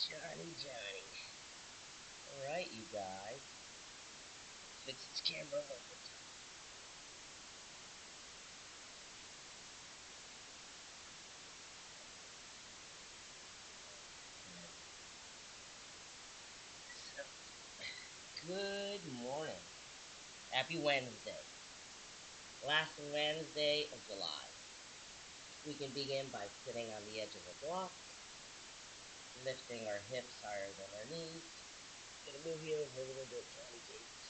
Johnny. Alright, you guys. Fix this camera one more time. So, good morning. Happy Wednesday. Last Wednesday of July. We can begin by sitting on the edge of a block, lifting our hips higher than our knees. Gonna move you over a little bit, Johnny Gates.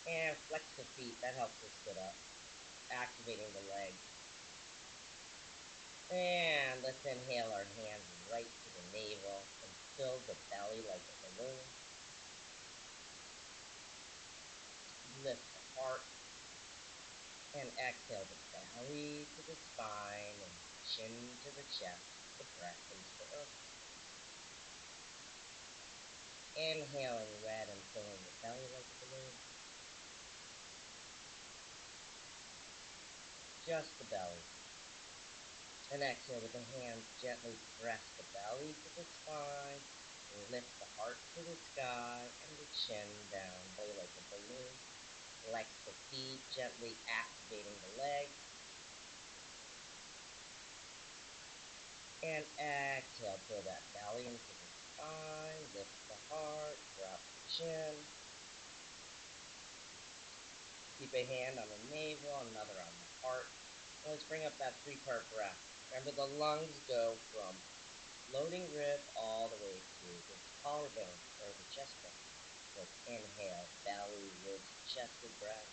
And flex the feet, that helps us sit up, activating the legs. And let's inhale our hands right to the navel and fill the belly like a balloon. Lift the heart and exhale the belly to the spine and chin to the chest, the breath into the earth. Inhaling red and filling the belly like a balloon. Just the belly. And exhale with the hands, gently press the belly to the spine, lift the heart to the sky, and the chin down, belly like a balloon. Flex the feet, gently activating the legs. And exhale, pull that belly into the spine, lift the heart, drop the chin. Keep a hand on the navel, another on the heart. And let's bring up that three-part breath. Remember, the lungs go from floating rib all the way to the collarbone or the chest bone. Let's inhale, belly, ribs, chested breath.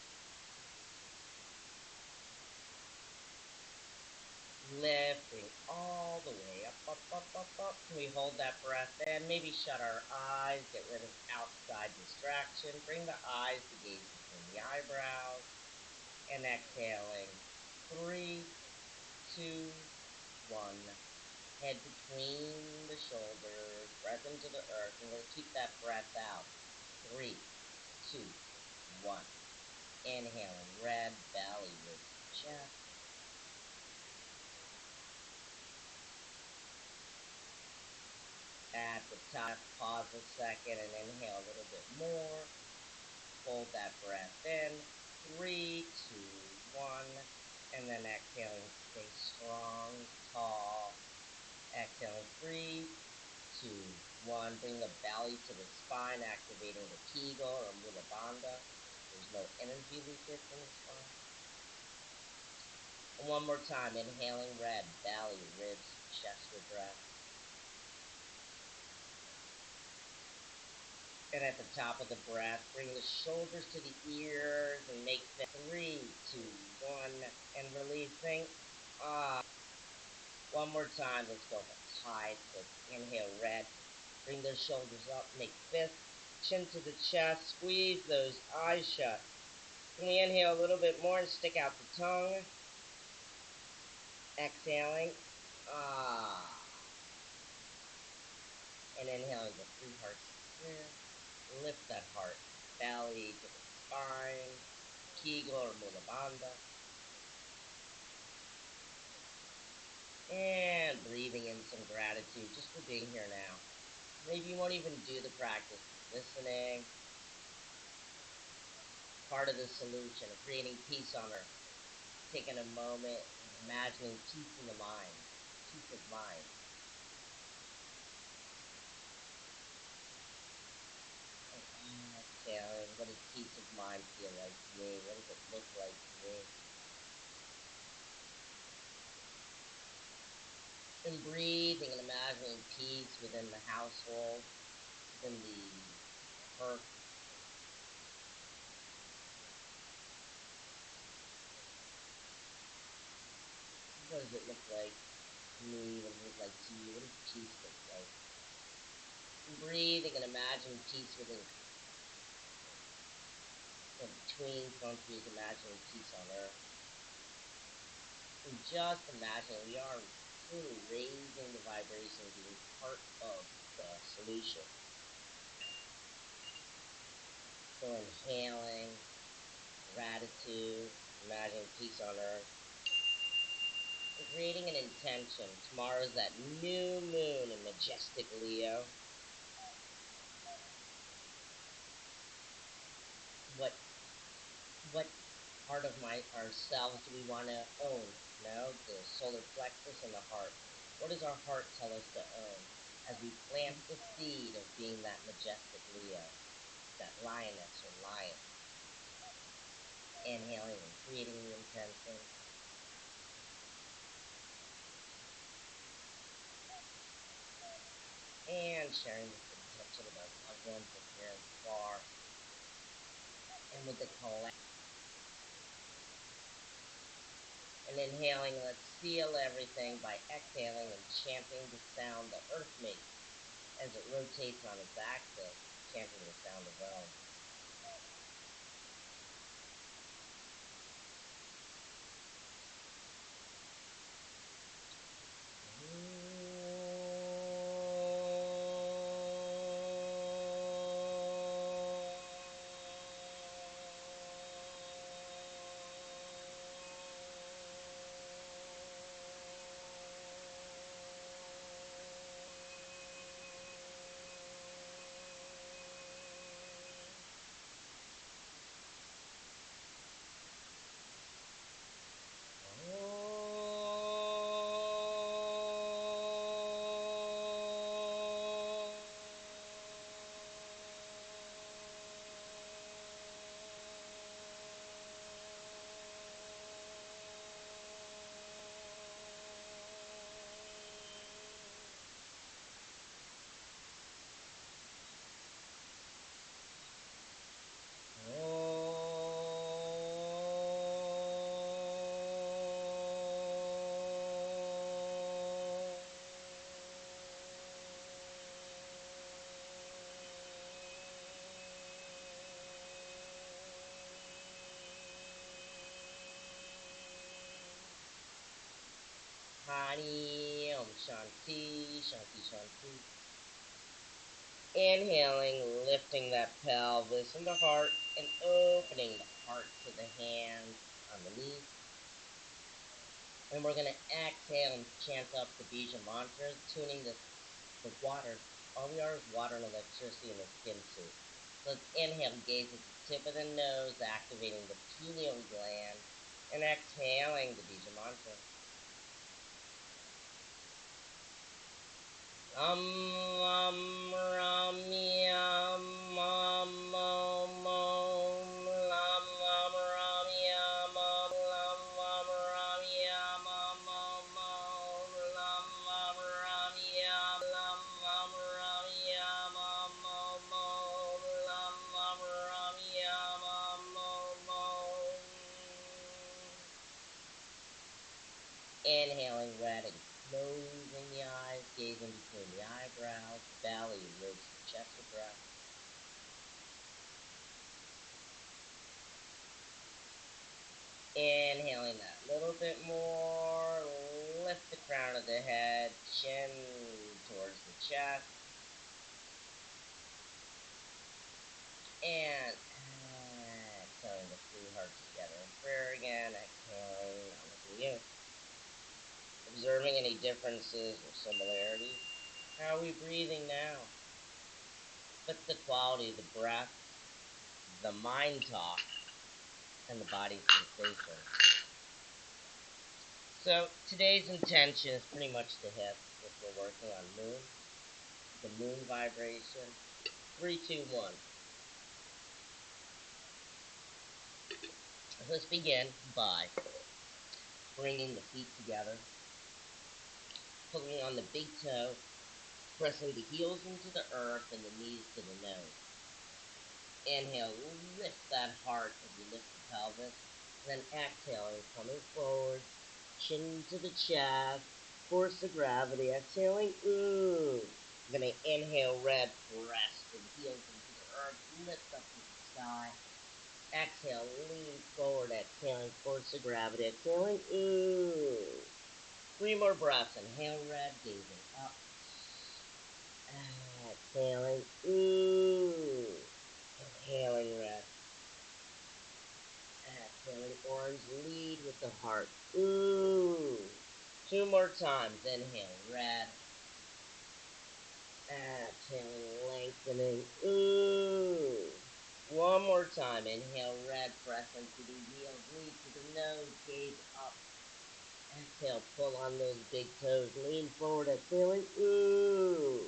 Lifting all the way up, up, up, up, up. Can we hold that breath in? Maybe shut our eyes, get rid of outside distraction. Bring the eyes to gaze between the eyebrows. And exhaling. 3, 2, 1. Head between the shoulders, breath into the earth, and we'll keep that breath out. 3, 2, 1. Inhaling, red belly with chest. At the top, pause a second and inhale a little bit more. Hold that breath in. 3, 2, 1. And then exhaling, stay strong, tall. Exhaling, 3, 2, 1. Bring the belly to the spine, activating the Kegel or Mula Bandha. There's no energy leakage in the spine. And one more time, inhaling red, belly, ribs, chest with breath. And at the top of the breath, bring the shoulders to the ears and make 3, 2, 1, and releasing. One more time, let's go high. Let's inhale red. Bring those shoulders up, make fist, chin to the chest, squeeze those eyes shut. Can we inhale a little bit more and stick out the tongue? Exhaling. And inhaling the 3 hearts here. Lift that heart, belly to the spine, Kegel or Mula Bandha. And breathing in some gratitude just for being here now. Maybe you won't even do the practice. Listening. Part of the solution of creating peace on earth. Taking a moment, imagining peace in the mind. Peace of mind. Exhaling. What does peace of mind feel like to me? What does it look like to me? And breathing and imagining peace within the household, within the earth. What does it look like to me? What does it look like to you? What does peace look like? And breathing and imagining peace within and between countries, imagining peace on earth. And just imagining we are truly raising the vibration, being part of the solution. So inhaling, gratitude, imagining peace on earth. and creating an intention. Tomorrow's that new moon in majestic Leo. What part of ourselves do we want to own? The solar plexus and the heart. What does our heart tell us to own? As we plant the seed of being that majestic Leo, that lioness or lion. Inhaling and creating the intention. And sharing this intention with our loved ones that are near and far. And with the collective. And inhaling, let's seal everything by exhaling and chanting the sound the earth makes as it rotates on its axis, chanting the sound of Om. Hari Om Shanti, Shanti, Shanti. Inhaling, lifting that pelvis and the heart, and opening the heart to the hands on the knees. And we're going to exhale and chant up the Bija mantra, tuning the water. All we are is water and electricity in the skin suit. So let's inhale, gaze at the tip of the nose, activating the pineal gland, and exhaling the Bija mantra. Lam Ram Yam Om Om Om Lam Lam Ram Yam Om Lam Lam Ram Yam Om Om Om Lam Lam Ram Yam Lam Lam Ram Yam Om Om Om Lam Lam Ram Yam Om Om Om. Inhaling, red, closing the eyes, gazing between the eyebrows, the belly, ribs, and chest with breath. Inhaling that little bit more, lift the crown of the head, chin towards the chest. And exhaling the three hearts together in prayer again, exhaling, namaste you. Observing any differences or similarities. How are we breathing now? What's the quality of the breath, the mind talk, and the body sensation? So today's intention is pretty much the hip, if we're working on moon, the moon vibration. 3, 2, 1. Let's begin by bringing the feet together, pulling on the big toe, pressing the heels into the earth and the knees to the nose. Inhale, lift that heart as you lift the pelvis. Then exhaling, coming forward, chin to the chest, force of gravity. Exhaling, I'm going to inhale, red, press the heels into the earth, lift up to the sky. Exhale, lean forward, exhaling, force of gravity. Exhaling, 3 more breaths. Inhale, red, gazing up. Exhaling, inhaling, red. Exhaling, orange, lead with the heart. 2 more times. Inhale, red. Exhaling, lengthening. Ooh. 1 more time. Inhale, red. Press into the heels. Knee to the nose. Gaze up. Exhale, pull on those big toes. Lean forward. Exhaling. Ooh.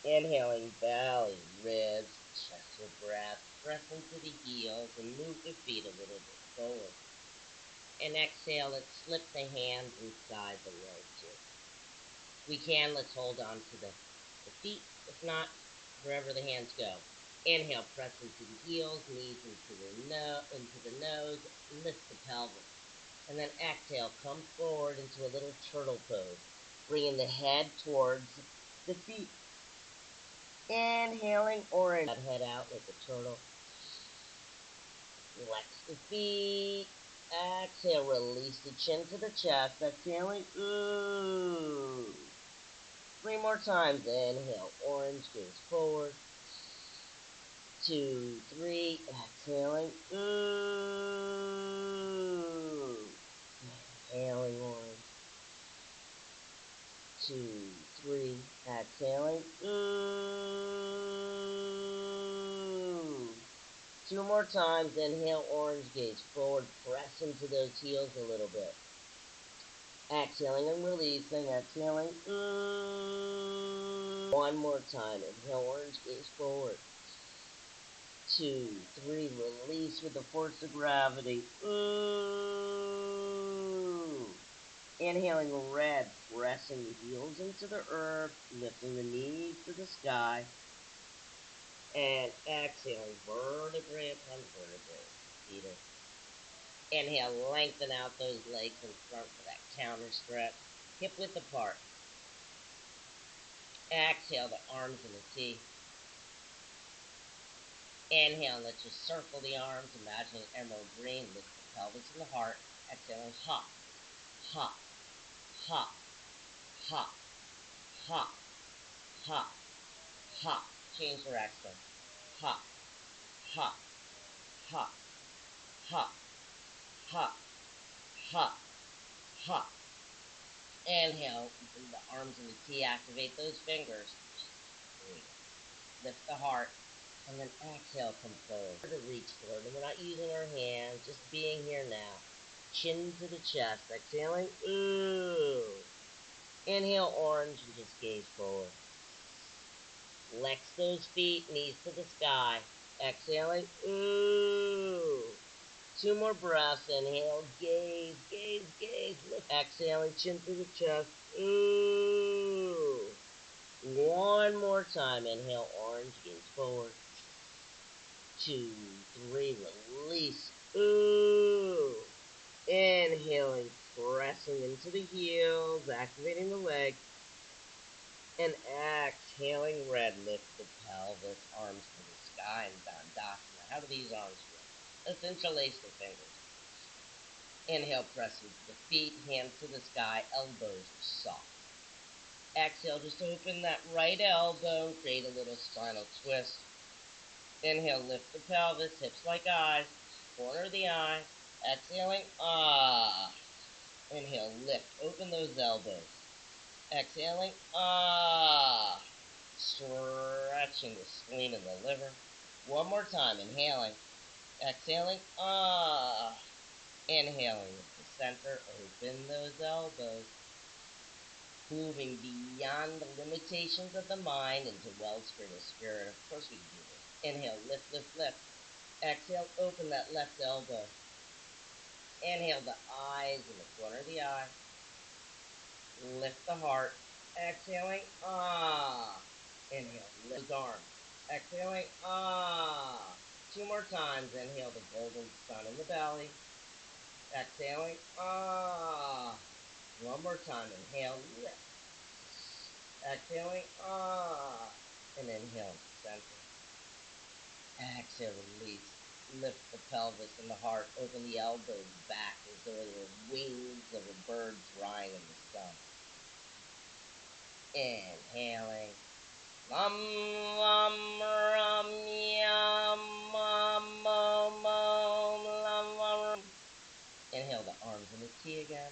Inhaling, belly, ribs, chest with breath. Press into the heels and move the feet a little bit forward. And exhale, let's slip the hands inside the leg too. We can, let's hold on to the feet. If not, wherever the hands go. Inhale, press into the heels, knees into the nose, lift the pelvis. And then exhale, come forward into a little turtle pose, bringing the head towards the feet. Inhaling, orange. Head out like a turtle. Flex the feet. Exhale, release the chin to the chest. Exhaling, ooh. 3 more times. Inhale, orange, gaze forward. 2, 3, exhaling, ooh. Inhaling, orange. 2, 3, exhaling, ooh. 2 more times. Inhale, orange, gaze forward. Press into those heels a little bit. Exhaling and releasing. Exhaling, ooh. 1 more time. Inhale, orange, gaze forward. 2, 3, release with the force of gravity. Ooh. Inhaling red, pressing the heels into the earth, lifting the knees to the sky. And exhaling, vertebrae upon vertebrae. Feet. Inhale, lengthen out those legs in front for that counter stretch. Hip width apart. Exhale, the arms in the T. Inhale, let's just circle the arms, imagining emerald green, lift the pelvis and the heart. Exhaling, hop, hop, hop, hop, hop, hop, hop. Change direction. Hop, hop, hop, hop, hop, hop, hop. Inhale, bring the arms in the T, activate those fingers. Lift the heart. And then exhale, come forward to reach forward. And we're not using our hands, just being here now. Chin to the chest. Exhaling, ooh. Inhale, orange, and just gaze forward. Flex those feet, knees to the sky. Exhaling, ooh. 2 more breaths. Inhale, gaze, gaze, gaze. Lift. Exhaling, chin to the chest. Ooh. 1 more time. Inhale, orange, gaze forward. 2, 3, release. Ooh. Inhaling, pressing into the heels, activating the legs. And exhaling, red, lift the pelvis, arms to the sky, and Dandasana. How do these arms feel? Let's interlace the fingers. Inhale, press into the feet, hands to the sky, elbows are soft. Exhale, just open that right elbow and create a little spinal twist. Inhale, lift the pelvis, hips like eyes, corner of the eye. Exhaling, ah. Inhale, lift, open those elbows. Exhaling, ah. Stretching the spleen and the liver. 1 more time, inhaling. Exhaling, ah. Inhaling with the center, open those elbows. Moving beyond the limitations of the mind into wellspring of spirit. Of course we can do this. Inhale, lift, lift, lift. Exhale, open that left elbow. Inhale, the eyes in the corner of the eye. Lift the heart. Exhaling, ah. Inhale, lift the arms. Exhaling, ah. 2 more times. Inhale, the golden sun in the belly. Exhaling, ah. 1 more time. Inhale, lift. Exhaling, ah. And inhale, center. Exhale, release. Lift the pelvis and the heart. Open the elbows back as though they were wings of a bird flying in the sun. Inhaling. Lam, lam, ram, yam, lam, lam. Inhale the arms in the T again.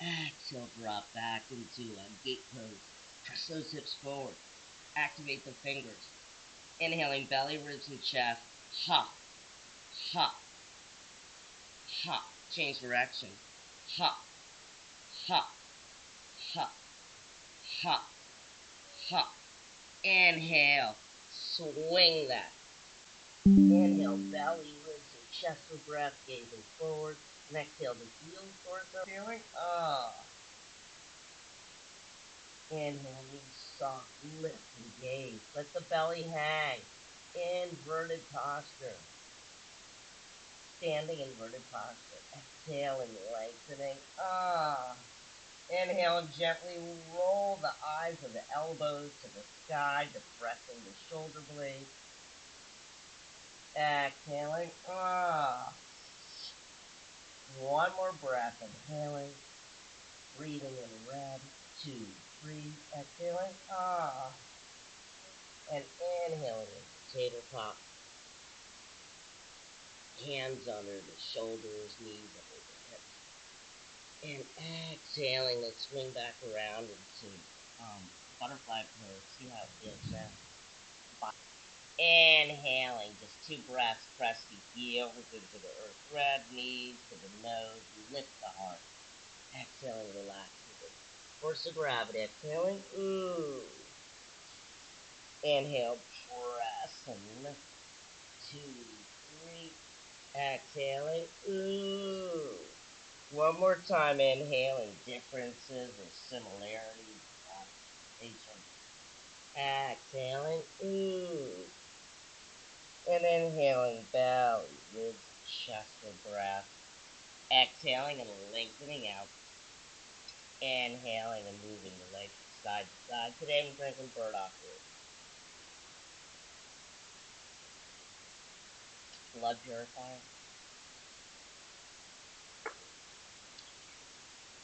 Exhale, drop back into a gate pose. Press those hips forward. Activate the fingers. Inhaling belly, ribs, and chest. Ha, ha, ha. Change direction. Ha, ha, ha, ha, ha. Inhale. Swing that. Inhale, belly, ribs, and chest for breath, gazing forward. And exhale, the heels towards the ceiling. Inhale, knees soft, lift and gaze. Let the belly hang. Inverted posture. Standing inverted posture. Exhaling, lengthening. Inhale and gently roll the eyes of the elbows to the sky, depressing the shoulder blades. Exhaling. One more breath. Inhaling. Breathing in red. 2, 3. Exhaling. And inhaling into tabletop. Hands under the shoulders, knees under the hips. And exhaling, let's swing back around into butterfly pose. See how it feels now. Inhaling, just 2 breaths. Press the heels into the earth. Thread, knees to the nose. Lift the heart. Exhaling, relaxing. Force of gravity. Exhaling. Inhale, press and lift. 2, 3. Exhaling. One more time. Inhaling. Differences or similarities. Exhaling. And inhaling. Belly, ribs, chest for breath. Exhaling and lengthening out. Inhaling and moving the legs side to side. Today I'm drinking burdock root. Blood purifier.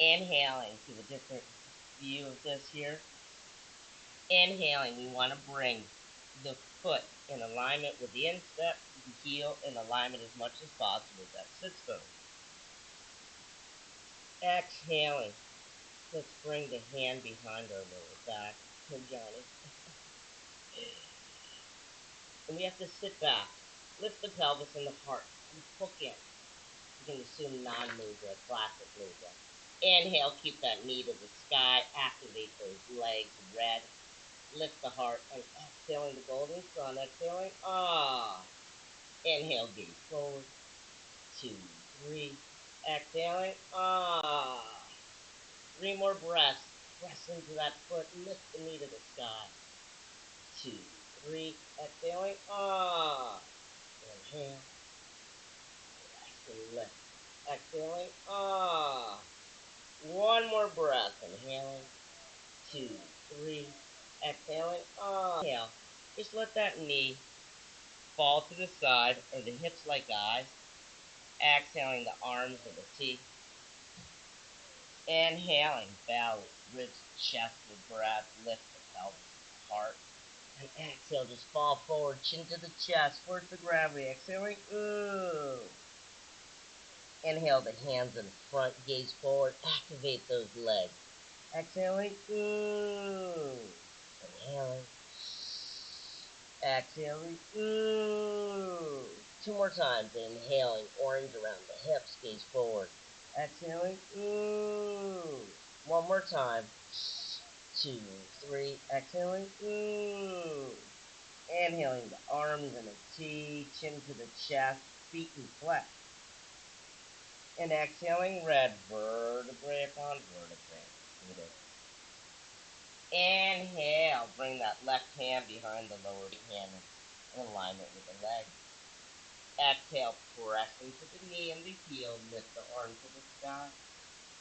Inhaling, to a different view of this here. Inhaling, we want to bring the foot in alignment with the instep, the heel in alignment as much as possible with that sits bone. Exhaling, let's bring the hand behind our lower back. Oh, Johnny. And we have to sit back, lift the pelvis and the heart, and hook in. You can assume non-mudra, classic mudra. Inhale, keep that knee to the sky, activate those legs, red. Lift the heart, and exhaling the golden sun, exhaling, Inhale, gaze forward, 2, 3, exhaling, 3 more breaths, press into that foot, lift the knee to the sky, 2, 3, exhaling, inhale, press and lift, exhaling, one more breath, inhaling, 2, 3, exhaling, inhale, just let that knee fall to the side, or the hips like eyes. Exhaling, the arms of the T. Inhaling, belly, ribs, chest with breath. Lift the pelvis, heart. And exhale, just fall forward, chin to the chest, force the gravity. Exhaling, Inhale, the hands in front, gaze forward. Activate those legs. Exhaling, Inhaling. Exhaling, 2 more times. Inhaling, orange around the hips, gaze forward. Exhaling, one more time. 2, 3, exhaling, Inhaling, the arms in a T, chin to the chest, feet in flex. And exhaling, red, vertebrae upon vertebrae. Inhale, bring that left hand behind the lower hand in alignment with the leg. Exhale, press into the knee and the heel, lift the arm to the sky.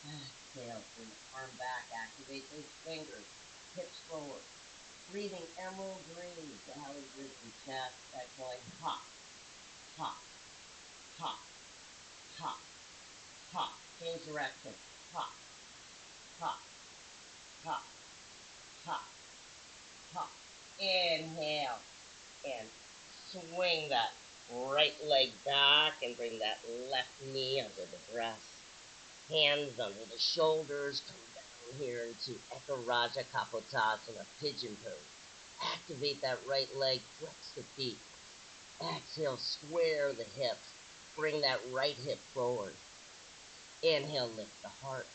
Exhale, bring the arm back, activate those fingers, hips forward. Breathing emerald green, belly, ribs, and chest. Exhaling, hop, hop, hop, hop, hop. Change direction, hop, hop, hop, hop, hop. Inhale, and swing that right leg back and bring that left knee under the breast. Hands under the shoulders, come down here into Ekaraja Kapotasana, pigeon pose. Activate that right leg, flex the feet. Exhale, square the hips. Bring that right hip forward. Inhale, lift the heart.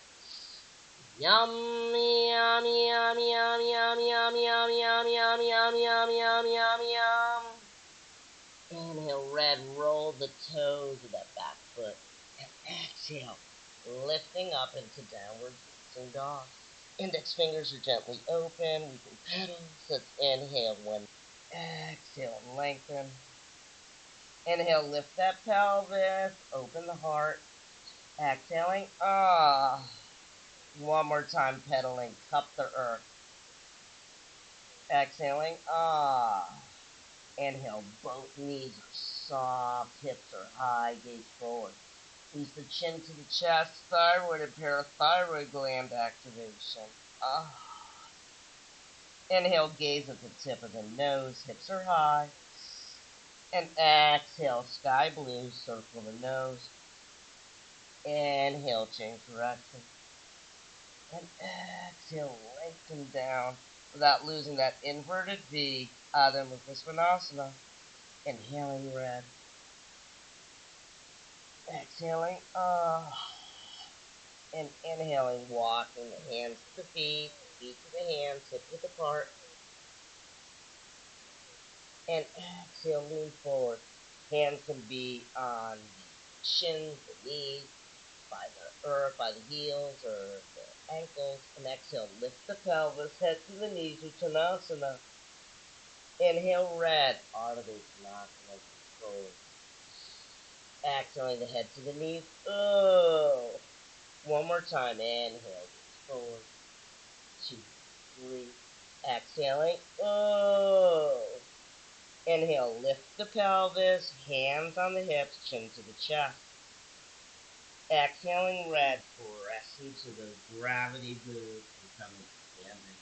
Yum, yum, yum, yum, yum, yum, yum, yum, yum, yum, yum, yum, yum, yum. Inhale, red, roll the toes of that back foot. And exhale, lifting up into downward facing dog. Index fingers are gently open. We can pedal. So it's inhale, one. Exhale, lengthen. Inhale, lift that pelvis. Open the heart. Exhaling. One more time, pedaling. Cup the earth. Exhaling. Inhale, both knees are soft. Hips are high. Gaze forward. Squeeze the chin to the chest. Thyroid and parathyroid gland activation. Inhale, gaze at the tip of the nose. Hips are high. And exhale, sky blue. Circle the nose. Inhale, change direction. And exhale, lengthen down without losing that inverted V. Adho Mukha Svanasana. Inhaling red. Exhaling, and inhaling, walking the hands to the feet to the hands, hips width apart. And exhale, lean forward. Hands can be on the shins, the knees, by the heels or the ankles. And exhale, lift the pelvis, head to the knees, Uttanasana. Inhale, red, Ardha Uttanasana, control. Exhaling the head to the knees. One more time. Inhale, gaze forward. 2, 3. Exhaling. Inhale, lift the pelvis, hands on the hips, chin to the chest. Exhaling, red, press into those gravity boots and come into standing.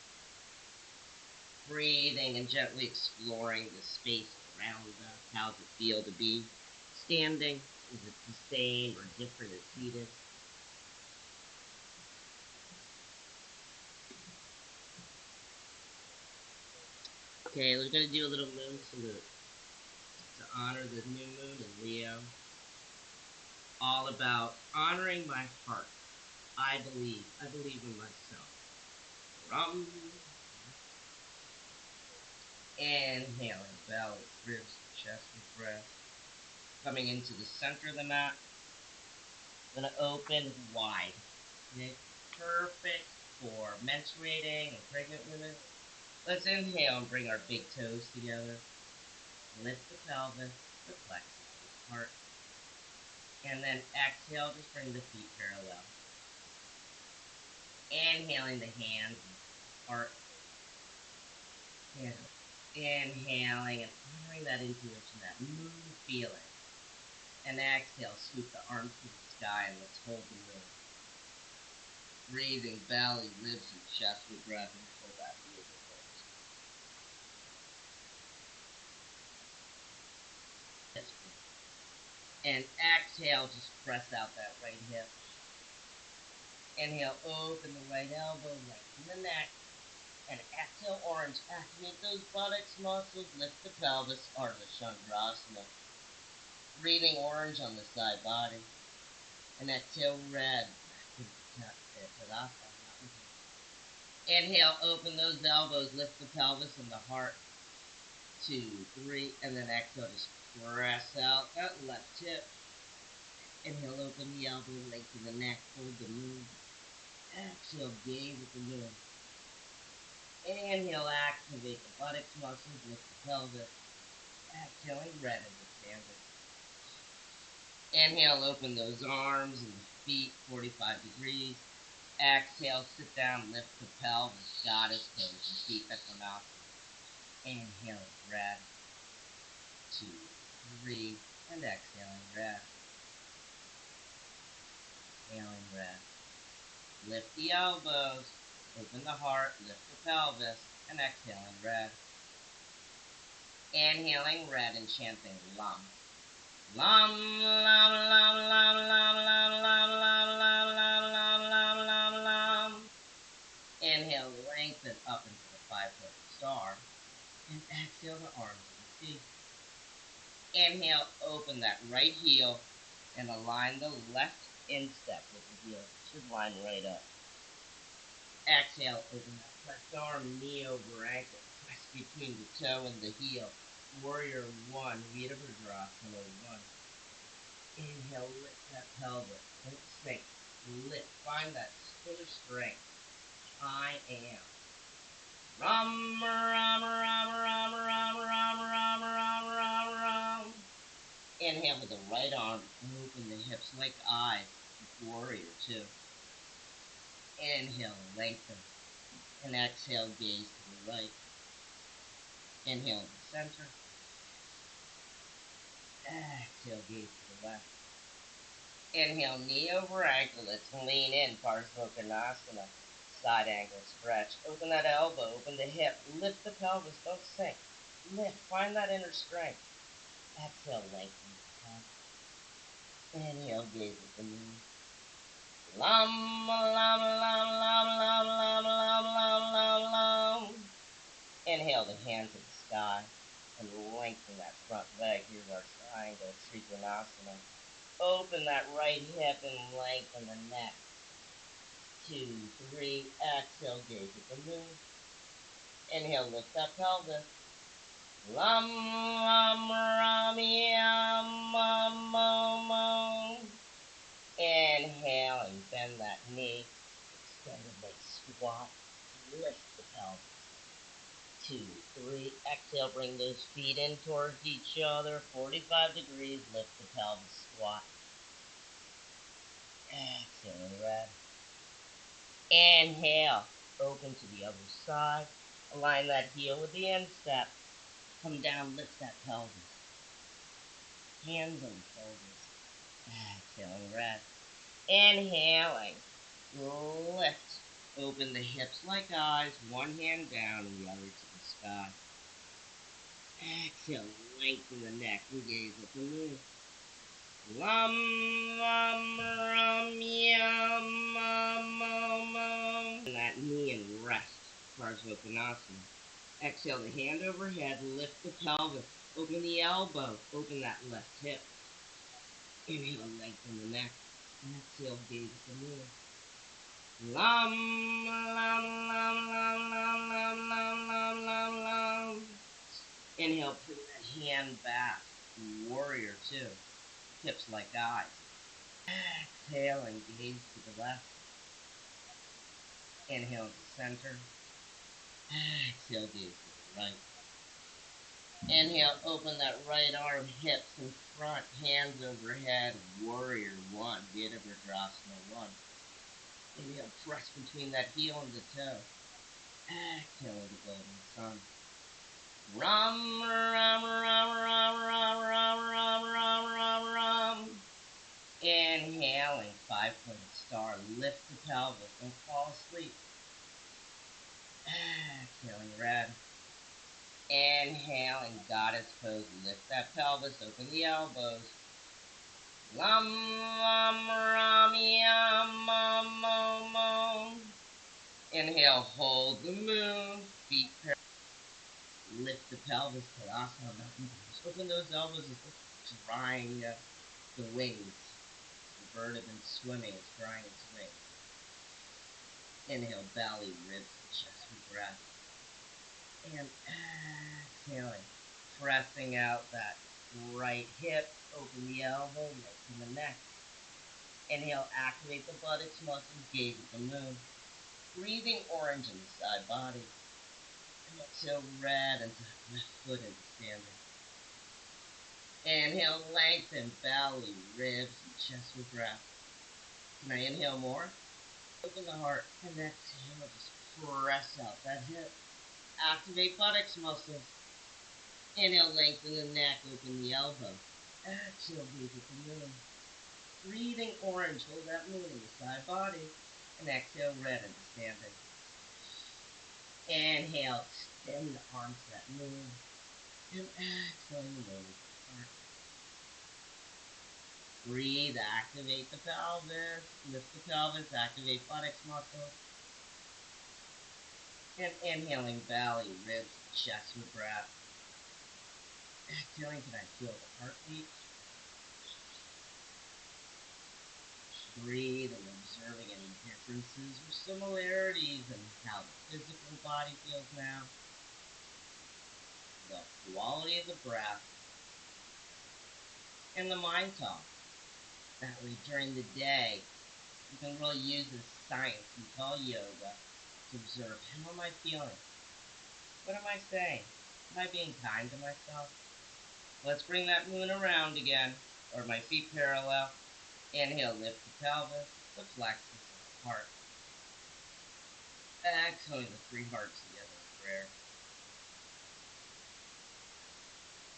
Breathing and gently exploring the space around us. How does it feel to be standing? Is it the same or different as seated? Okay, we're going to do a little moon salute to honor the new moon in Leo. All about honoring my heart. I believe in myself. Rum. Inhaling, belly, ribs, chest, and breath. Coming into the center of the mat. Gonna open wide. Okay? Perfect for menstruating and pregnant women. Let's inhale and bring our big toes together. Lift the pelvis, the plexus, the heart. And then exhale, just bring the feet parallel. Inhaling the hands and heart. Inhaling and honoring that intuition, that moon feeling. And exhale, scoop the arms to the sky and let's hold the moon. Breathing, belly, ribs, and chest with breath until that beautiful. And exhale, just press out that right hip. Inhale, open the right elbow, lengthen the neck. And exhale, orange. Activate those buttocks muscles, lift the pelvis, Ardha Chandrasana. Breathing orange on the side body. And exhale, red. Inhale, open those elbows, lift the pelvis and the heart. 2, 3, and then exhale, just press out that left hip. Inhale, open the elbow, lengthen the neck, hold the moon. Exhale, gaze at the moon. Inhale, activate the buttocks muscles, lift the pelvis. Exhaling, red into standing. Inhale, open those arms and the feet, 45 degrees. Exhale, sit down, lift the pelvis, goddess pose, and feet Ekwanasana. Inhale, red. 2, 3, and exhaling, red. Inhaling, red. Lift the elbows, open the heart, lift the pelvis, and exhaling, red. Inhaling, red, and chanting Lam. Lam, lam, lam, lam, lam, lam, lam, lam, lam, lam, star. And exhale the arms and feet. Inhale, open that right heel and align the left instep with the heel. It should line right up. Exhale, open that left arm, knee over ankle. Press between the toe and the heel. Warrior one, Virabhadrasana one. Inhale, lift that pelvis. Don't sink. Lift. Find that inner strength. I am. Ram, ram, ram, ram, ram, ram, ram, ram, ram, ram. Inhale with the right arm. Open the hips like eyes. Warrior two. Inhale, lengthen. And exhale, gaze to the right. Inhale in the center. Exhale, gaze to the left. Inhale, knee over ankle. Let's lean in, Hatha-Kundalini-Vinyasa. Side angle stretch. Open that elbow, open the hip. Lift the pelvis, don't sink. Lift, find that inner strength. Exhale, lengthen the top. Inhale, gaze at the knee. Lam, lam, lam, lam, lam, lam, lam, lam, lam, lam. Inhale the hands to the sky and lengthen that front leg. Here's our triangle, Trikonasana. Open that right hip and lengthen the neck. 2, 3, exhale, gaze at the moon. Inhale, lift that pelvis. Lam, lam, ram, yam, mam, mam. Inhale and bend that knee. Extended leg squat. Lift the pelvis. 2, 3, exhale, bring those feet in towards each other. 45 degrees, lift the pelvis, squat. Exhale, red. Inhale, open to the other side. Align that heel with the instep. Come down, lift that pelvis. Hands on the shoulders. Exhaling, red. Inhaling, lift. Open the hips like eyes. One hand down and the other to the sky. Exhale, lengthen the neck and gaze at the moon. Lam, lam, ram, yam, mam, mam. That knee and rest. Hatha-Kundalini-Vinyasa. Exhale the hand overhead. Lift the pelvis. Open the elbow. Open that left hip. Inhale, lengthen the neck. And exhale, gaze at the moon. Lam, lam, lam, lam, lam, lam, lam, lam, lam, lam. Inhale, bring that hand back. Warrior two. Hips like eyes. Exhale and gaze to the left. Inhale to the center. Exhale, gaze to the right. Inhale, open that right arm, hips in front, hands overhead. Warrior one. Virabhadrasana one. Inhale, press between that heel and the toe. Exhale, the golden sun. Ram, ram, ram, ram, ram, ram, ram, ram, ram, ram. Inhaling, 5-pointed star. Lift the pelvis. Don't fall asleep. Exhaling, red. Inhaling, goddess pose. Lift that pelvis. Open the elbows. Lam, lam, ram, yam, mam, mam, mam. Inhale, hold the moon. Feet parallel. Lift the pelvis. Tadasana, mountain pose. Open those elbows as if drying the wings. The bird has been swimming. It's drying its wings. Inhale, belly, ribs, chest with breath. And exhaling, pressing out that right hip. Open the elbow, lengthen the neck. Inhale, activate the buttocks muscles, gaze at the moon. Breathing orange in the side body. And exhale, red into the left foot into standing. Inhale, lengthen, belly, ribs, and chest with breath. Can I inhale more? Open the heart. And exhale, just press out that hip. Activate buttocks muscles. Inhale, lengthen the neck, open the elbow. Exhale, gaze at the moon. Breathing orange, hold that moon in the side body. And exhale, red into standing. Inhale, extend the arms to that moon. And exhale, the moon. Breathe, activate the pelvis. Lift the pelvis, activate buttocks muscles. And inhaling belly, ribs, chest with breath. Exhaling, can I feel the heartbeat? Breathe and observing any differences or similarities in how the physical body feels now. The quality of the breath and the mind talk. That way during the day, you can really use this science we call yoga to observe, how am I feeling? What am I saying? Am I being kind to myself? Let's bring that moon around again, or my feet parallel. Inhale, lift the pelvis, the plexus of the heart. Exhaling the three hearts together in prayer.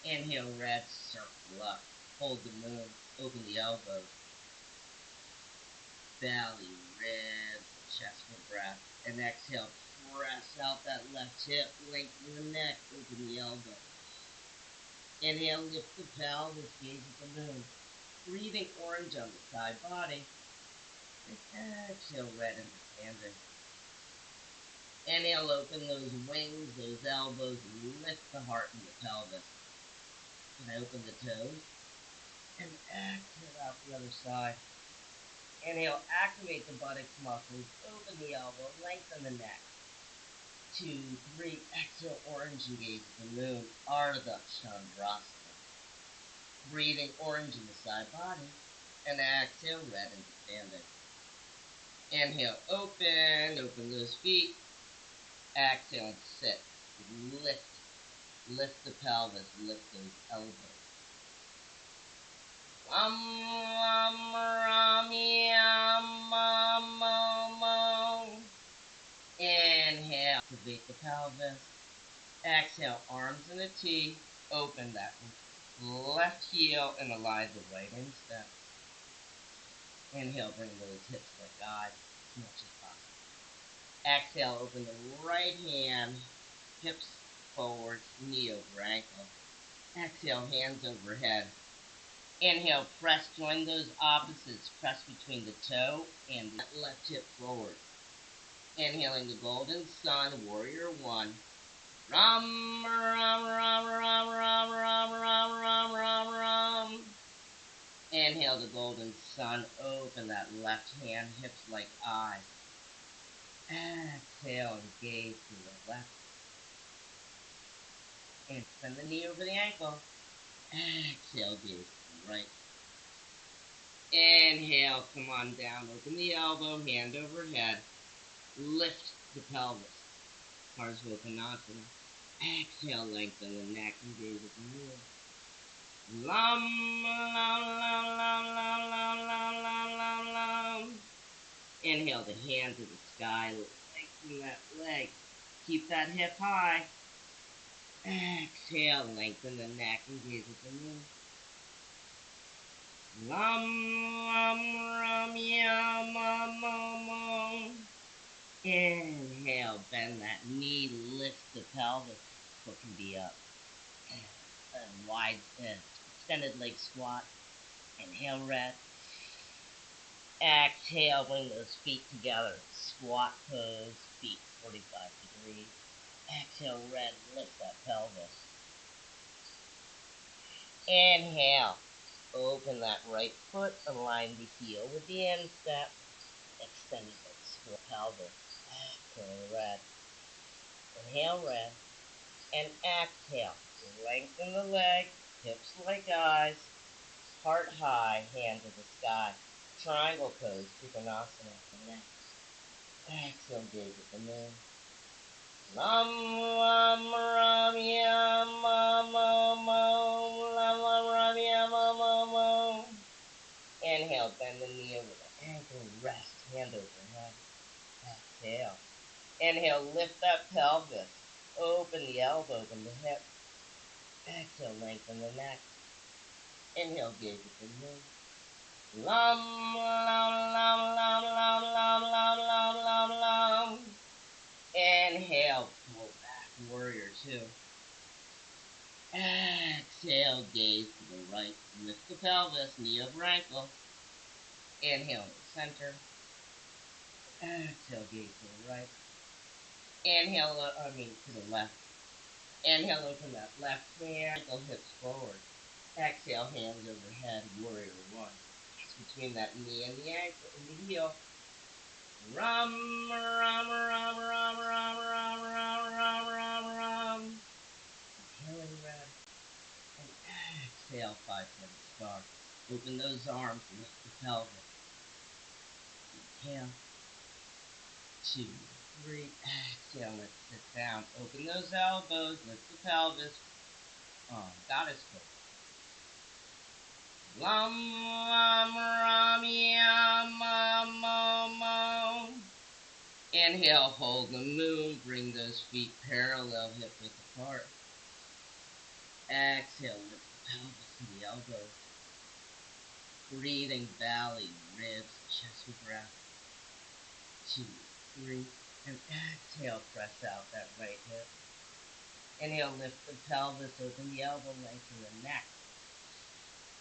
Inhale, red, circle up. Hold the moon, open the elbows. Belly, ribs, chest for breath. And exhale, press out that left hip, lengthen the neck, open the elbow. Inhale, lift the pelvis, gaze at the moon. Breathing orange on the side body. And exhale, red and standing. Inhale, open those wings, those elbows, and lift the heart and the pelvis. Can I open the toes? And exhale out the other side. Inhale, activate the buttocks muscles, open the elbow, lengthen the neck. 2, 3, exhale, orange and gaze at the moon, Ardha Chandrasana. Breathing orange in the side body, and exhale, red and standing. Inhale, open those feet. Exhale, and sit. Lift the pelvis, lift those elbows. Ram Ram Yam Mam. Inhale, activate the pelvis. Exhale, arms in a T. Open that left heel and align the right instep. Inhale, bring those hips like eyes as much as possible. Exhale, open the right hand, hips forward, knee over ankle. Exhale, hands overhead. Inhale, press, join those opposites. Press between the toe and the left hip forward. Inhaling the golden sun, warrior one. Ram, ram, ram, ram, ram, ram, ram, ram, ram, ram. Inhale the golden sun, open that left hand, hips like eyes. Exhale and gaze to the left. And send the knee over the ankle. Exhale, gaze to the right. Inhale, come on down, open the elbow, hand overhead. Lift the pelvis. Hatha-Kundalini-Vinyasa. Exhale, lengthen the neck and gaze at the moon. Lam, lam, lam, lam, lam, lam, lam, lam, lam, lam. Inhale the hand to the sky, lengthen that leg. Keep that hip high. Exhale, lengthen the neck and gaze at the moon. Lam, lam, ram, yam, mam. Inhale, bend that knee, lift the pelvis. Foot can be up. Wide, extended leg squat. Inhale, rest. Exhale, bring those feet together. Squat pose, feet 45 degrees. Exhale, red, lift that pelvis. Inhale, open that right foot, align the heel with the instep. Extend the pelvis. Exhale, red. Inhale, red. And exhale, lengthen the leg, hips like eyes, heart high, hand to the sky. Triangle pose, Trikonasana for the neck. Exhale, gaze at the moon. Lam, lam, ram, yam, mam, lam, lam, ram, yam, mam. Inhale, bend the knee over the ankle, rest, hand overhead. Exhale. Inhale, lift that pelvis. Open the elbow, open the hip. Exhale, lengthen the neck. Inhale, gaze at the moon. Lam, lam, lam, lam, lam, lam, lam, lam, lam, lam. Inhale, pull back, warrior two. Exhale, gaze to the right. Lift the pelvis, knee over ankle. Inhale to the center. Exhale, gaze to the right. Inhale, to the left. Inhale, open that left hand, ankle hips forward. Exhale, hands overhead, warrior one. Between that knee and the ankle and the heel. Rum, rum, rum, rum, rum, rum, rum, rum, rum, rum. Inhaling red. And exhale, 5-point star. Open those arms, lift the pelvis. Inhale. 2, 3. Exhale, let's sit down. Open those elbows, lift the pelvis. Goddess pose. Lum, lum, rum, yum, Inhale, hold the moon. Bring those feet parallel, hip width apart. Exhale, lift the pelvis and the elbows. Breathing belly, ribs, chest with breath. 2, 3. And exhale, press out that right hip. Inhale, lift the pelvis, open the elbow, lengthen the neck.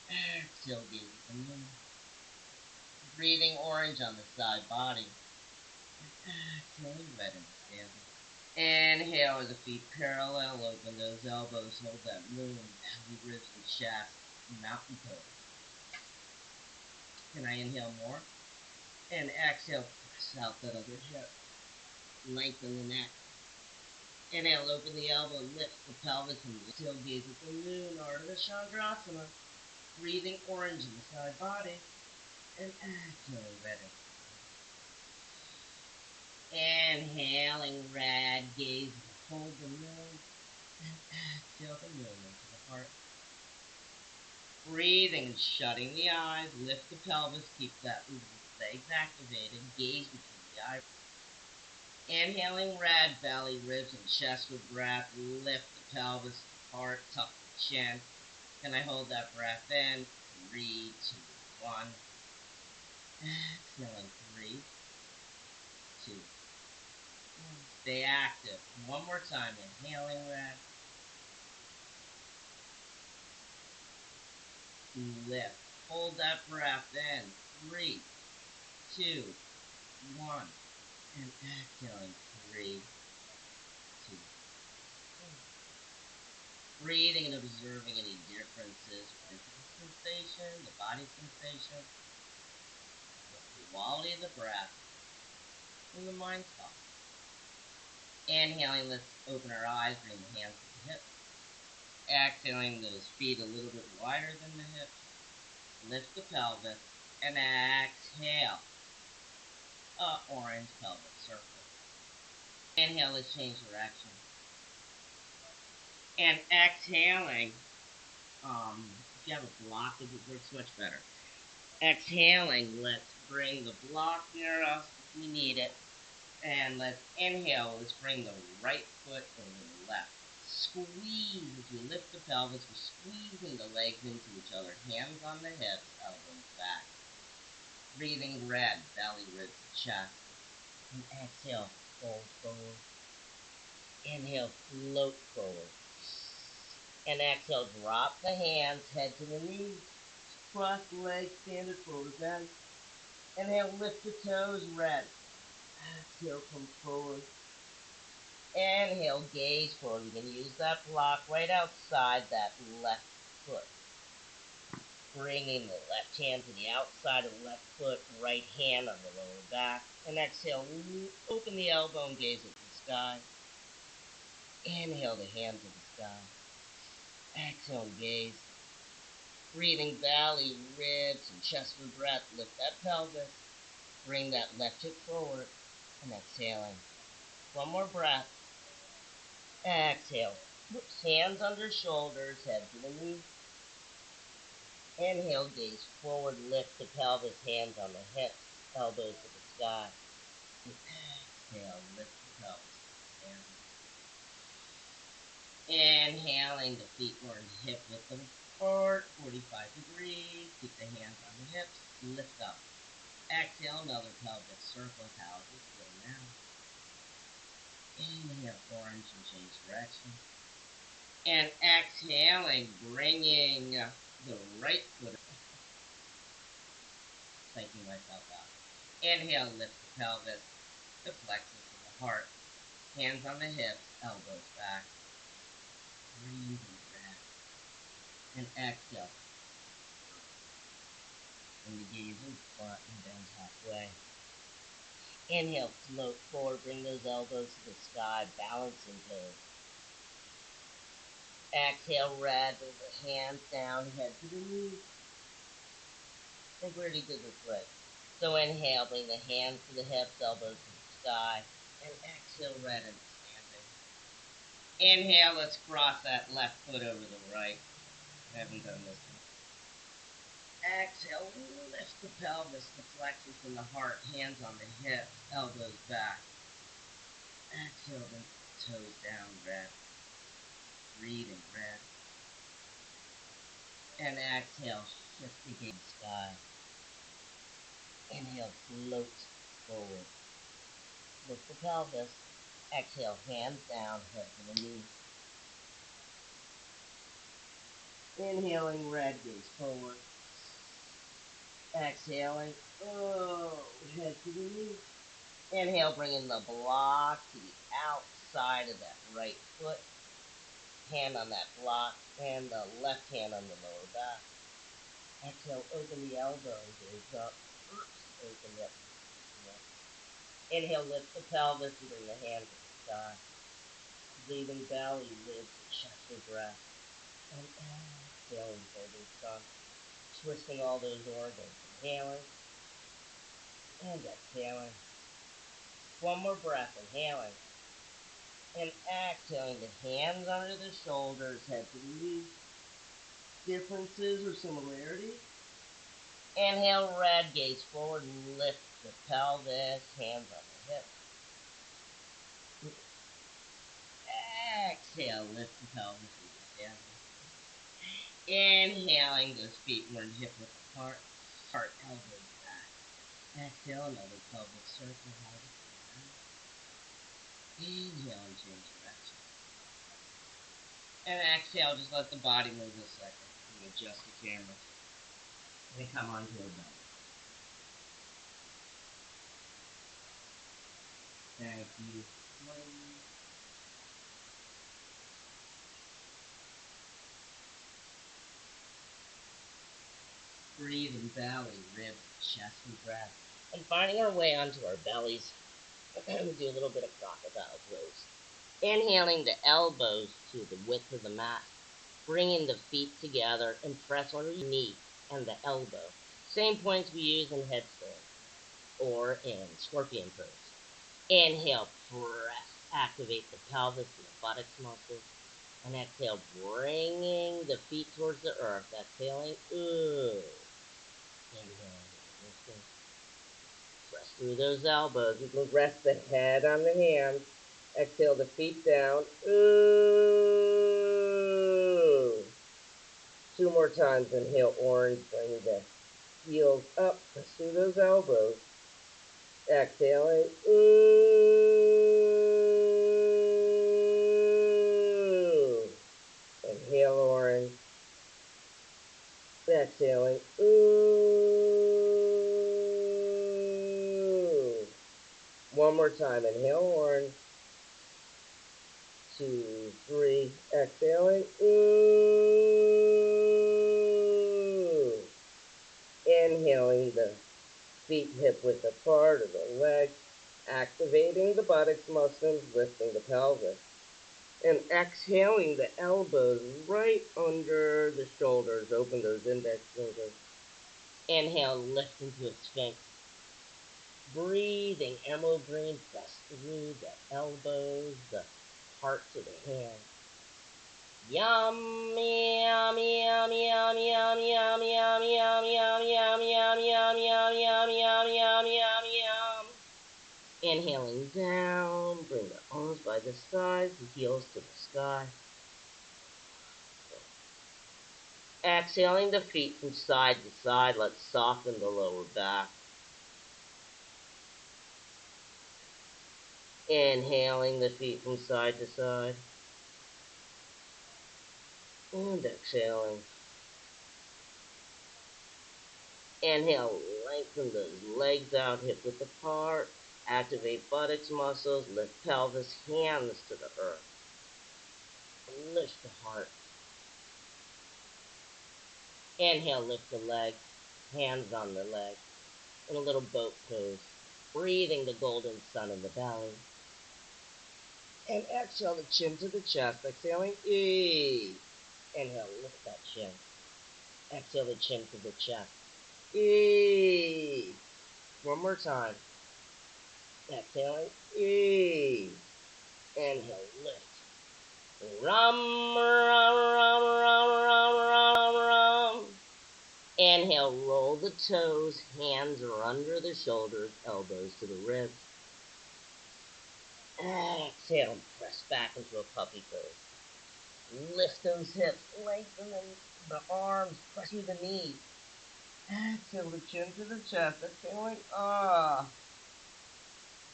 Exhale, gaze at the moon. Breathing orange on the side body. Exhaling red in the standing. Inhale with the feet parallel, open those elbows, hold that moon, belly, ribs, and chest, mountain pose. Can I inhale more? And exhale, press out that other hip. Lengthen the neck. Inhale, open the elbow, lift the pelvis, and exhale, gaze at the moon, Ardha Chandrasana. Breathing orange in the side body. And exhaling red. Inhaling red, gaze, hold the moon. And exhale the moon into the heart. Breathing and shutting the eyes, lift the pelvis, keep that legs activated, gaze between the eyes. Inhaling red, belly, ribs, and chest with breath. Lift the pelvis, heart, tuck the chin. Can I hold that breath in? 3, 2, 1. Exhaling 3, 2, 1. Stay active. One more time. Inhaling red. Lift. Hold that breath in. 3, 2, 1. And exhaling 3, 2, 1. Breathing and observing any differences. Physical sensation, the body sensation, the quality of the breath, and the mind thought. Inhaling, let's open our eyes, bring the hands to the hips. Exhaling, those feet a little bit wider than the hips. Lift the pelvis, and exhale. Orange pelvic circle. Inhale, let's change direction. And exhaling, if you have a block, it works much better. Exhaling, let's bring the block near us if we need it. And let's inhale, let's bring the right foot over the left. Squeeze as we lift the pelvis, we're squeezing the legs into each other, hands on the hips, elbows back. Breathing red, belly, ribs, chest. And exhale, fold forward. Inhale, float forward. And exhale, drop the hands, head to the knees. Cross the legs, stand it forward bend. Inhale, lift the toes, red. Exhale, come forward. Inhale, gaze forward. You can use that block right outside that left foot. Bringing the left hand to the outside of the left foot, right hand on the lower back. And exhale, open the elbow and gaze at the sky. Inhale, the hand to the sky. Exhale, gaze. Breathing belly, ribs, and chest with breath. Lift that pelvis. Bring that left hip forward. And exhaling. One more breath. Exhale. Whoops, hands under shoulders, head to the knees. Inhale, gaze forward, lift the pelvis, hands on the hips, elbows to the sky. Exhale, lift the pelvis, hands. Inhaling, the feet were hip width apart, 45 degrees. Keep the hands on the hips, lift up. Exhale, another pelvic circle, houses, go down. Inhale, orange, and change direction. And exhaling, bringing the right foot. Psyching myself out. Inhale, lift the pelvis, the plexus of the heart. Hands on the hips, elbows back. Breathe in breath. And exhale. And the gaze is flat and bends halfway. Inhale, float forward, bring those elbows to the sky, balancing pose. Exhale, red, bring the hands down, head to the knees. I think we already did this way. So inhale, bring the hands to the hips, elbows to the sky, and exhale, red and standing. Inhale, let's cross that left foot over the right. I haven't done this one. Exhale, lift the pelvis, the plexus and the heart, hands on the hips, elbows back. Exhale, then toes down, red. Breathing, red. And exhale, shift the gaze sky. Inhale, float forward. Lift the pelvis. Exhale, hands down, head to the knees. Inhaling, red, gaze forward. Exhaling, head to the knees. Inhale, bringing the block to the outside of that right foot. Hand on that block, and the left hand on the lower back. Exhale, open the elbow, gaze up. Open up. Inhale, lift the pelvis and bring the hands to the sky. Breathing belly, ribs, and chest for breath. And exhaling, folding sun. Twisting all those organs. Inhaling and exhaling. One more breath, inhaling. And exhaling, the hands under the shoulders, head to the knees. Differences or similarities? Inhale, red, gaze forward, and lift the pelvis, hands on the hips. Exhale, lift the pelvis and stand. Inhaling, those feet more hip width apart. Heart, elbows back. Exhale, another pelvic circle. Inhale and change direction. And exhale, just let the body move a second. And adjust the camera. And come onto a belly. Thank you. Breathing belly, ribs, chest, and breath. And finding our way onto our bellies. We do a little bit of crocodile pose. Inhaling the elbows to the width of the mat. Bringing the feet together and press under your knee and the elbow. Same points we use in headstand or in scorpion pose. Inhale, press, activate the pelvis and the buttocks muscles. And exhale, bringing the feet towards the earth. Exhaling, Inhaling, lifting. Press through those elbows. You can rest the head on the hands. Exhale the feet down. Two more times. Inhale, orange. Bring the heels up. Press through those elbows. Exhaling. Inhale, orange. Exhaling. One more time. Inhale, orange. 2, 3. Exhaling. Inhaling the feet hip width apart of the legs. Activating the buttocks muscles, lifting the pelvis. And exhaling the elbows right under the shoulders. Open those index fingers. Inhale, lift into a sphinx. Breathing emerald green, press through the elbows, the parts of the hands. Yum, yum, yum, yum, yum, yum, yum, yum, yum, yum, yum, yum, yum, yum, yum, yum, yum, yum. Inhaling down, bring the arms by the sides, the heels to the sky. Exhaling the feet from side to side, let's soften the lower back. Inhaling the feet from side to side. And exhaling. Inhale, lengthen those legs out, hip width apart. Activate buttocks muscles, lift pelvis, hands to the earth. Lift the heart. Inhale, lift the leg, hands on the leg, in a little boat pose, breathing the golden sun in the belly. And exhale the chin to the chest, exhaling, ease. Inhale, lift that chin. Exhale the chin to the chest. Ease. One more time. Exhaling, ease. Inhale, lift. Rum, rum, rum, rum, rum, rum, rum. Inhale, roll the toes, hands are under the shoulders, elbows to the ribs. Exhale, press back into a puppy pose. Lift those hips, lengthen the arms, press through the knees. Exhale the chin to the chest, exhaling,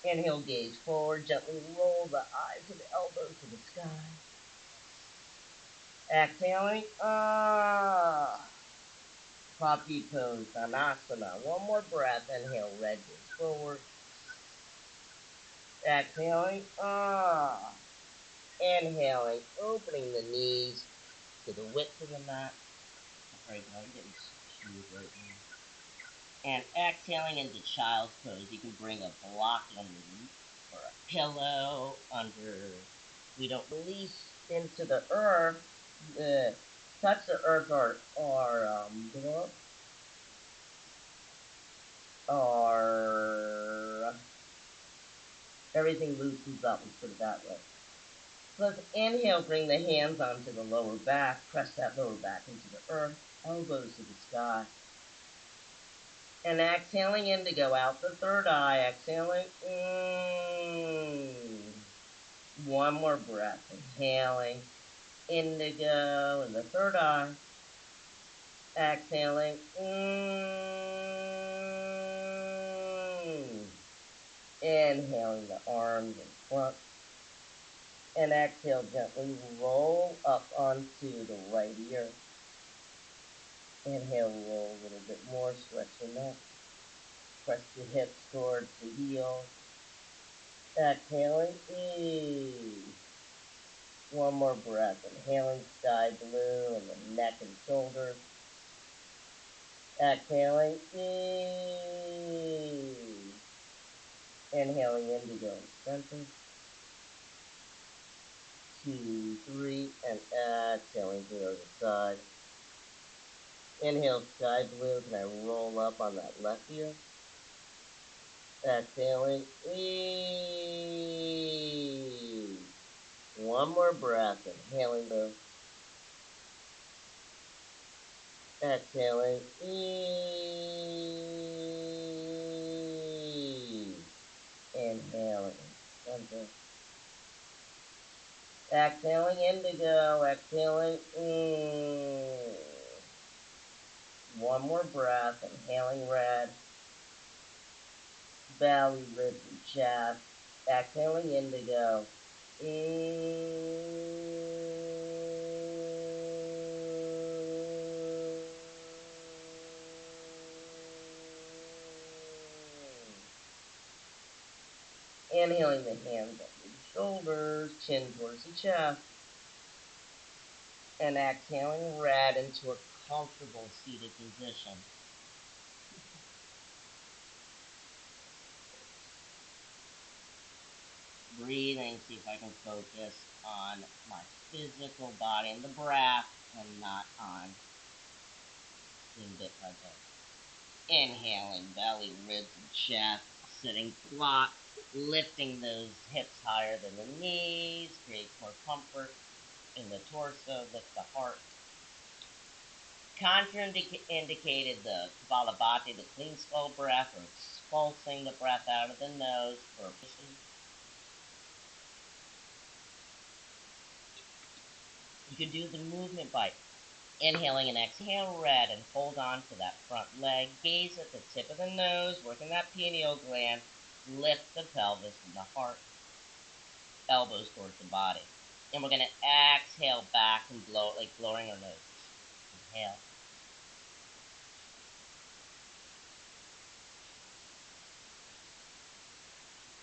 Inhale, gaze forward, gently roll the eyes and the elbows to the sky. Exhaling, puppy pose, Dhanasana. One more breath, inhale, red gaze forward. Exhaling, Inhaling, opening the knees to the width of the mat. Sorry, I'm getting smooth right now. And exhaling into child's pose. You can bring a block underneath or a pillow under. We don't release into the earth. Touch the earth or everything loosens up, let's put it that way. So let's inhale, bring the hands onto the lower back, press that lower back into the earth, elbows to the sky. And exhaling indigo out the third eye, exhaling, one more breath, inhaling, indigo in the third eye, exhaling, inhaling the arms in front, and exhale, gently roll up onto the right ear. Inhale, roll a little bit more, stretch the neck. Press the hips towards the heels. Exhaling, ease. One more breath. Inhaling, sky blue in the neck and shoulders. Exhaling, ease. Inhaling, indigo in center. 2, 3, and exhaling to the other side. Inhale, sky blue. Can I roll up on that left ear? Exhaling, ease. One more breath, inhaling blue. Exhaling, ease. Inhaling, center. Exhaling, indigo. Exhaling, one more breath, inhaling red. Belly, ribs, and chest. Exhaling, indigo. Inhaling the hands up the shoulders, chin towards the chest. And exhaling red into a comfortable seated position. Breathing, see if I can focus on my physical body and the breath and not on being bit by bugs. Inhaling, belly, ribs, and chest, sitting squat, lifting those hips higher than the knees, creates more comfort in the torso, lift the heart. Contraindicated the Kapalabhati, the clean skull breath, or expulsing the breath out of the nose for a person. You can do the movement by inhaling and exhale red and hold on to that front leg. Gaze at the tip of the nose, working that pineal gland. Lift the pelvis and the heart. Elbows towards the body. And we're going to exhale back and blow, like blowing our nose. Inhale.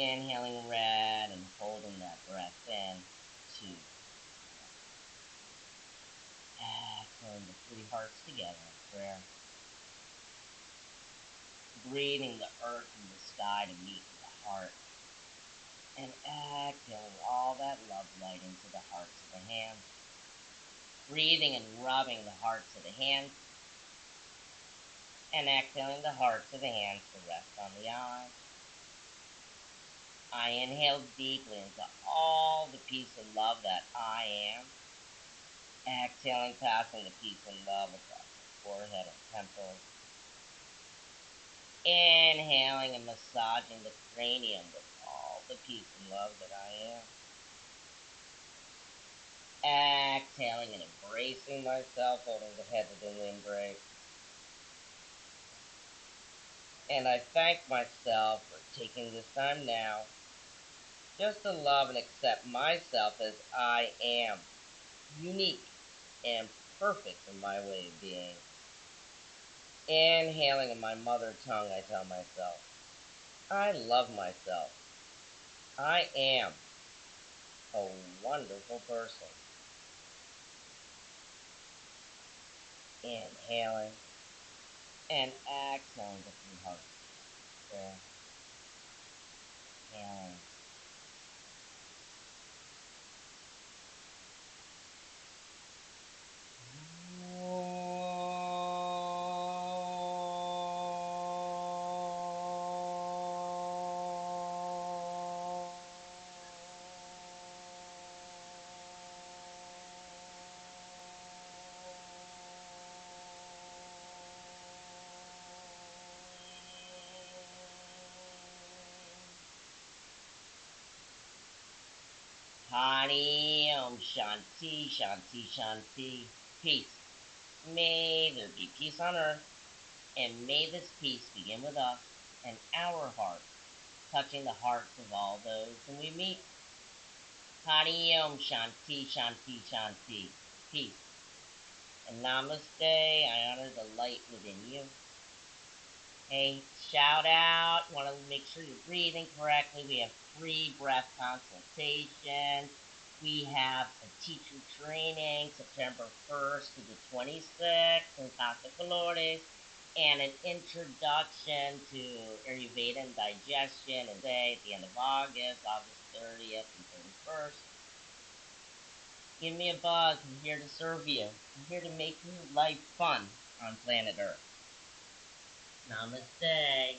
Inhaling red and holding that breath in. 2. Exhaling the 3 hearts together in prayer. Breathing the earth and the sky to meet with the heart. And exhaling all that love light into the hearts of the hands. Breathing and rubbing the hearts of the hands. And exhaling the hearts of the hands to rest on the eyes. I inhale deeply into all the peace and love that I am. Exhaling, passing the peace and love across the forehead and temples. Inhaling and massaging the cranium with all the peace and love that I am. Exhaling and embracing myself, holding the head within the embrace. And I thank myself for taking this time now just to love and accept myself as I am, unique and perfect in my way of being. Inhaling in my mother tongue, I tell myself, I love myself. I am a wonderful person. Inhaling and exhaling the 3 hearts. There. Inhaling. Hari Om Shanti, Shanti, Shanti. Peace. May there be peace on earth, and may this peace begin with us and our hearts, touching the hearts of all those whom we meet. Hari Om Shanti, Shanti, Shanti. Peace. And Namaste, I honor the light within you. Hey, shout out. Want to make sure you're breathing correctly. We have free breath consultations. We have a teacher training September 1st to the 26th in Hatha-Kundalini-Vinyasa, and an introduction to Ayurveda and digestion and say at the end of August 30th and 31st. Give me a buzz. I'm here to serve you. I'm here to make your life fun on planet Earth. Namaste.